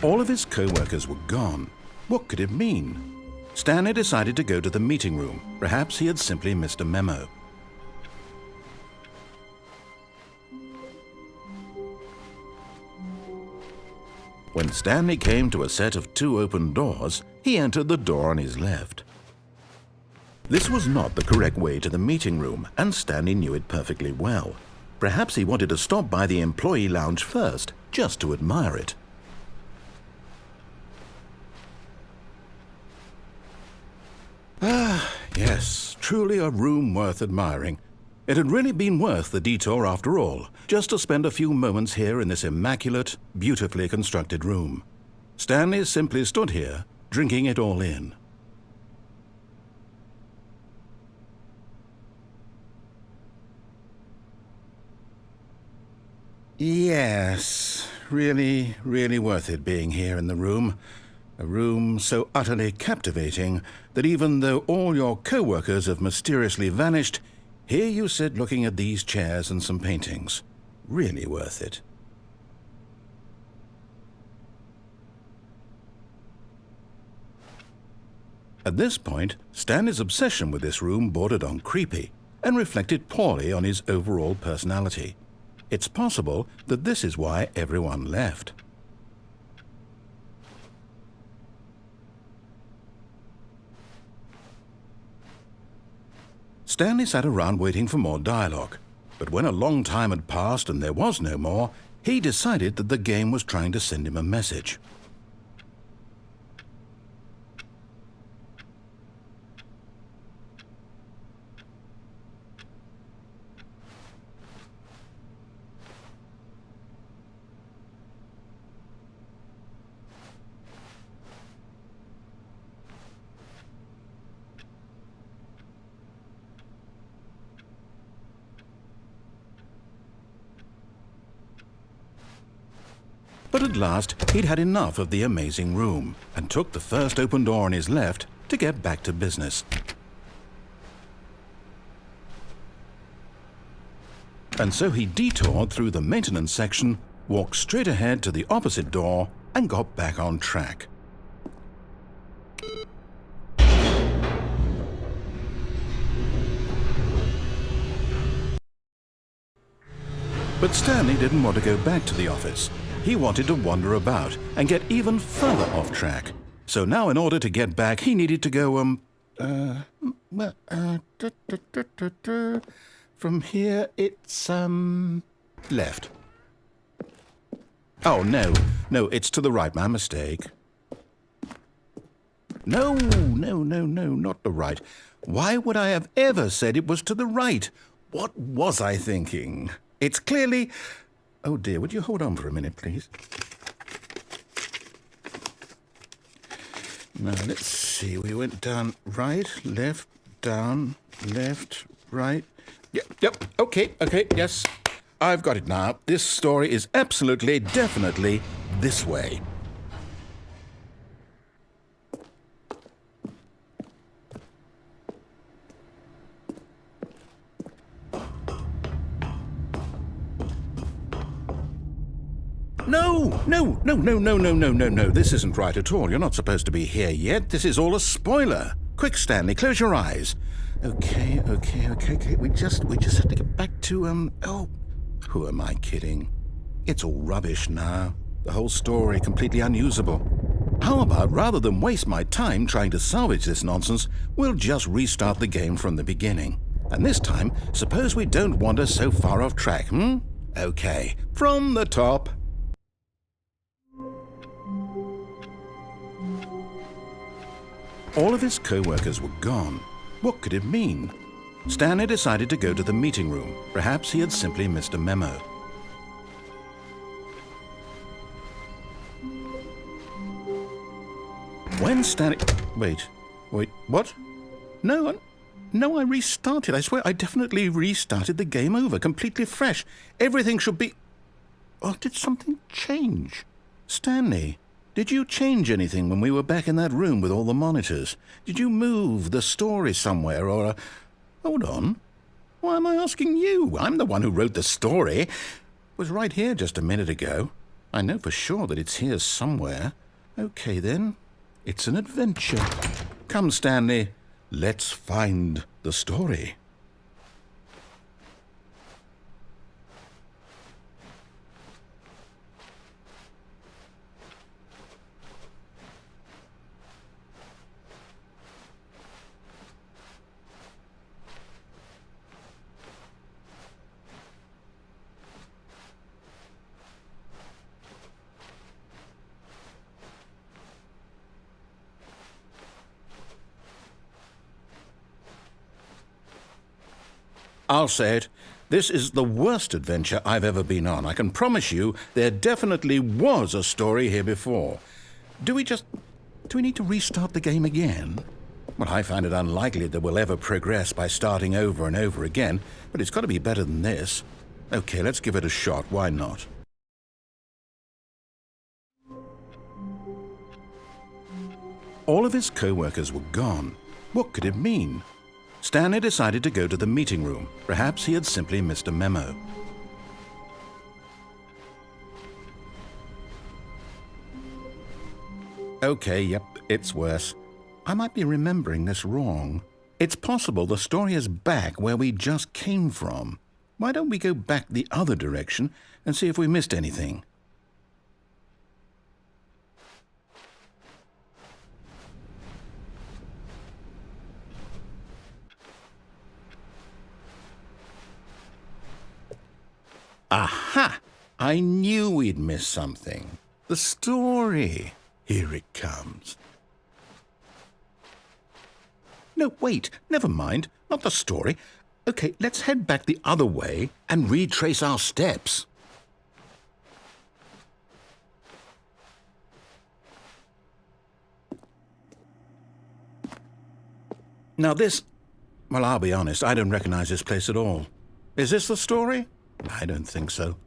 All of his co-workers were gone. What could it mean? Stanley decided to go to the meeting room. Perhaps he had simply missed a memo. When Stanley came to a set of 2 open doors, he entered the door on his left. This was not the correct way to the meeting room, and Stanley knew it perfectly well. Perhaps he wanted to stop by the employee lounge first, just to admire it. Ah, yes, truly a room worth admiring. It had really been worth the detour after all, just to spend a few moments here in this immaculate, beautifully constructed room. Stanley simply stood here, drinking it all in. Yes, really, really worth it being here in the room. A room so utterly captivating that even though all your co-workers have mysteriously vanished, here you sit looking at these chairs and some paintings. Really worth it. At this point, Stanley's obsession with this room bordered on creepy and reflected poorly on his overall personality. It's possible that this is why everyone left. Stanley sat around waiting for more dialogue, but when a long time had passed and there was no more, he decided that the game was trying to send him a message. But at last, he'd had enough of the amazing room and took the first open door on his left to get back to business. And so he detoured through the maintenance section, walked straight ahead to the opposite door, and got back on track. But Stanley didn't want to go back to the office. He wanted to wander about and get even further off track. So now in order to get back, he needed to go, from here it's, left. Oh, no, it's to the right, my mistake. No, not the right. Why would I have ever said it was to the right? What was I thinking? It's clearly... Oh dear, would you hold on for a minute, please? Now, let's see. We went down right, left, down, left, right. Yep, okay, yes. I've got it now. This story is absolutely, definitely this way. No. This isn't right at all. You're not supposed to be here yet. This is all a spoiler. Quick, Stanley, close your eyes. Okay. We just have to get back to, oh, who am I kidding? It's all rubbish now. The whole story completely unusable. How about, rather than waste my time trying to salvage this nonsense, we'll just restart the game from the beginning. And this time, suppose we don't wander so far off track, Okay, from the top. All of his co-workers were gone. What could it mean? Stanley decided to go to the meeting room. Perhaps he had simply missed a memo. When Stanley... Wait, what? No, I restarted. I swear I definitely restarted the game over, completely fresh. Everything should be... Oh, did something change? Stanley... Did you change anything when we were back in that room with all the monitors? Did you move the story somewhere or... Hold on. Why am I asking you? I'm the one who wrote the story. It was right here just a minute ago. I know for sure that it's here somewhere. Okay, then. It's an adventure. Come, Stanley. Let's find the story. I'll say it. This is the worst adventure I've ever been on. I can promise you there definitely was a story here before. Do we need to restart the game again? Well, I find it unlikely that we'll ever progress by starting over and over again, but it's got to be better than this. Okay, let's give it a shot. Why not? All of his co-workers were gone. What could it mean? Stanley decided to go to the meeting room. Perhaps he had simply missed a memo. Okay, yep, it's worse. I might be remembering this wrong. It's possible the story is back where we just came from. Why don't we go back the other direction and see if we missed anything? Aha! I knew we'd miss something. The story. Here it comes. No, wait. Never mind. Not the story. Okay, let's head back the other way and retrace our steps. Now this... Well, I'll be honest. I don't recognize this place at all. Is this the story? I don't think so.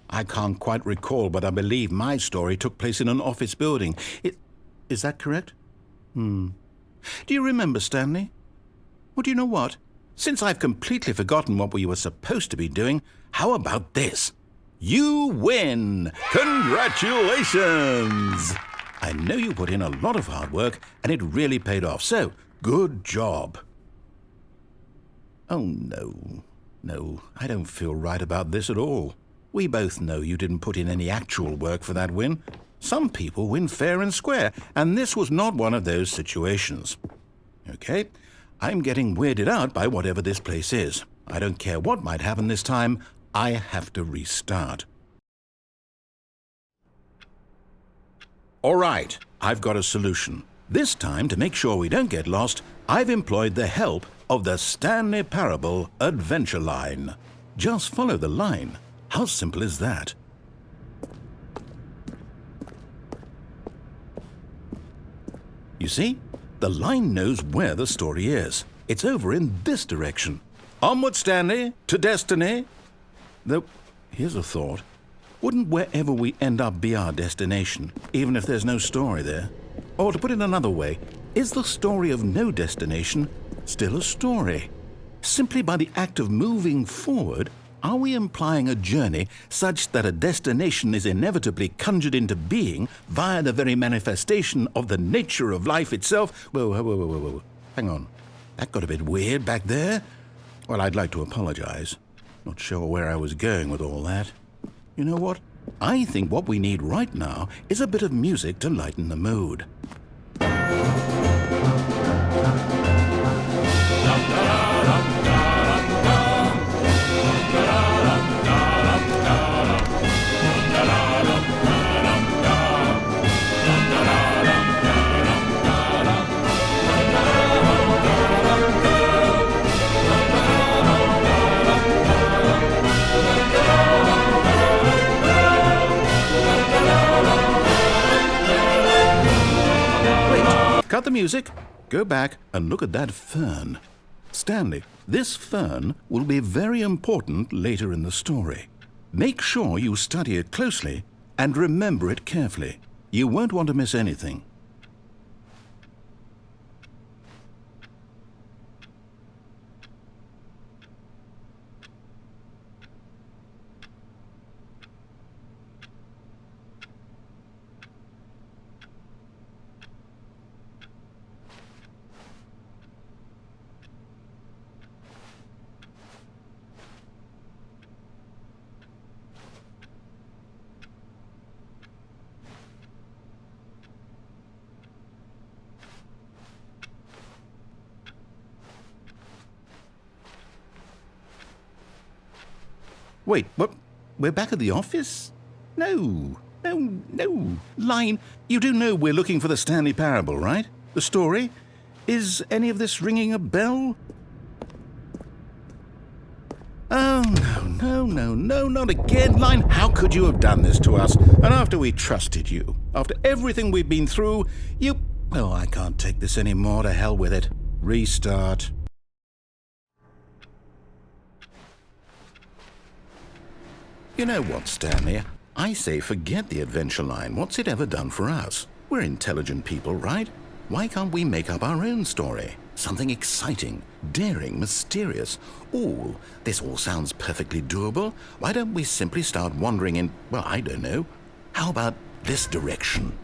I can't quite recall, but I believe my story took place in an office building. Is that correct? Do you remember, Stanley? Well, do you know what? Since I've completely forgotten what we were supposed to be doing, how about this? You win! Congratulations! I know you put in a lot of hard work, and it really paid off, so good job. Oh, no. No, I don't feel right about this at all. We both know you didn't put in any actual work for that win. Some people win fair and square, and this was not one of those situations. Okay, I'm getting weirded out by whatever this place is. I don't care what might happen this time. I have to restart. All right, I've got a solution. This time, to make sure we don't get lost, I've employed the help of the Stanley Parable Adventure Line. Just follow the line. How simple is that? You see? The line knows where the story is. It's over in this direction. Onward, Stanley, to destiny. Though, here's a thought. Wouldn't wherever we end up be our destination, even if there's no story there? Or to put it another way, is the story of no destination still a story? Simply by the act of moving forward, are we implying a journey such that a destination is inevitably conjured into being via the very manifestation of the nature of life itself? Whoa. Hang on. That got a bit weird back there. Well, I'd like to apologize. Not sure where I was going with all that. You know what? I think what we need right now is a bit of music to lighten the mood. Cut the music, go back and look at that fern. Stanley, this fern will be very important later in the story. Make sure you study it closely and remember it carefully. You won't want to miss anything. Wait, what? We're back at the office? No. Line, you do know we're looking for the Stanley Parable, right? The story? Is any of this ringing a bell? Oh, no, not again, Line. How could you have done this to us? And after we trusted you, after everything we've been through, you... Oh, I can't take this anymore. To hell with it. Restart. You know what, Stanley? I say forget the adventure line. What's it ever done for us? We're intelligent people, right? Why can't we make up our own story? Something exciting, daring, mysterious. Ooh, this all sounds perfectly doable. Why don't we simply start wandering in, well, I don't know. How about this direction?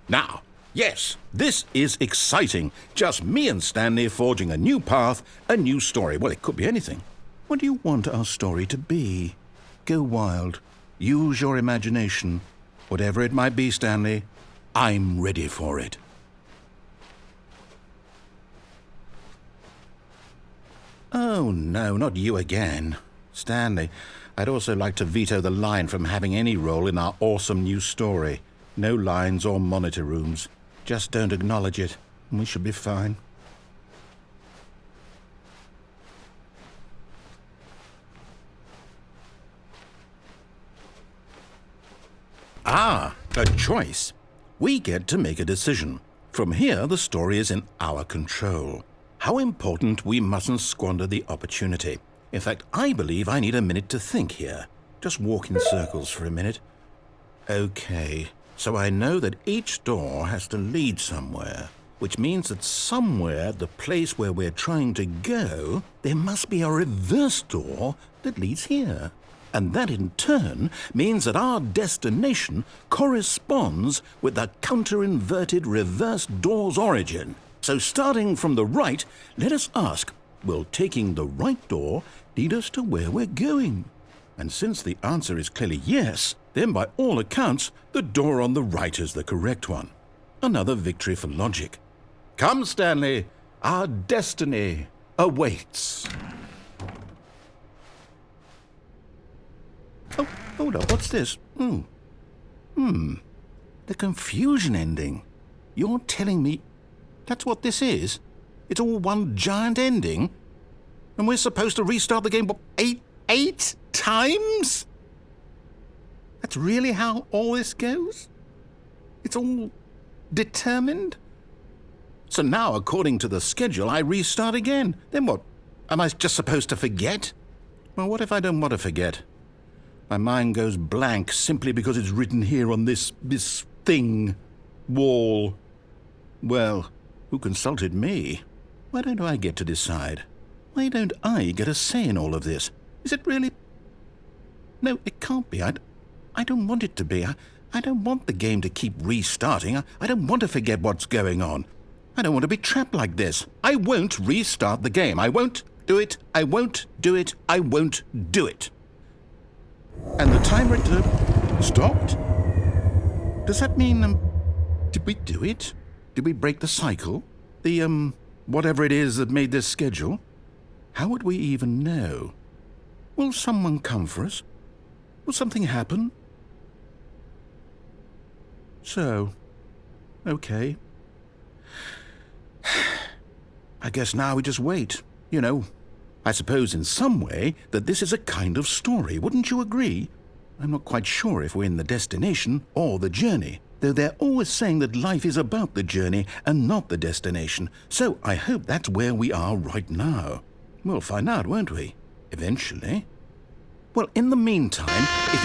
Now, yes, this is exciting. Just me and Stanley forging a new path, a new story. Well, it could be anything. What do you want our story to be? Go wild. Use your imagination. Whatever it might be, Stanley, I'm ready for it. Oh, no, not you again. Stanley, I'd also like to veto the line from having any role in our awesome new story. No lines or monitor rooms. Just don't acknowledge it, and we should be fine. Ah, a choice. We get to make a decision. From here, the story is in our control. How important we mustn't squander the opportunity. In fact, I believe I need a minute to think here. Just walk in circles for a minute. Okay, so I know that each door has to lead somewhere, which means that somewhere, the place where we're trying to go, there must be a reverse door that leads here. And that in turn means that our destination corresponds with the counter-inverted reverse door's origin. So starting from the right, let us ask, will taking the right door lead us to where we're going? And since the answer is clearly yes, then by all accounts, the door on the right is the correct one. Another victory for logic. Come, Stanley, our destiny awaits. Oh, hold up, what's this? The confusion ending. You're telling me that's what this is? It's all one giant ending? And we're supposed to restart the game, what, eight times? That's really how all this goes? It's all determined? So now, according to the schedule, I restart again. Then what? Am I just supposed to forget? Well, what if I don't want to forget? My mind goes blank simply because it's written here on this thing, wall. Well, who consulted me? Why don't I get to decide? Why don't I get a say in all of this? Is it really? No, it can't be. I don't want it to be. I don't want the game to keep restarting. I don't want to forget what's going on. I don't want to be trapped like this. I won't restart the game. I won't do it. I won't do it. I won't do it. And the timer stopped? Does that mean, did we do it? Did we break the cycle? The, whatever it is that made this schedule? How would we even know? Will someone come for us? Will something happen? So, okay. I guess now we just wait, you know. I suppose in some way that this is a kind of story, wouldn't you agree? I'm not quite sure if we're in the destination or the journey, though they're always saying that life is about the journey and not the destination, so I hope that's where we are right now. We'll find out, won't we? Eventually. Well, in the meantime, if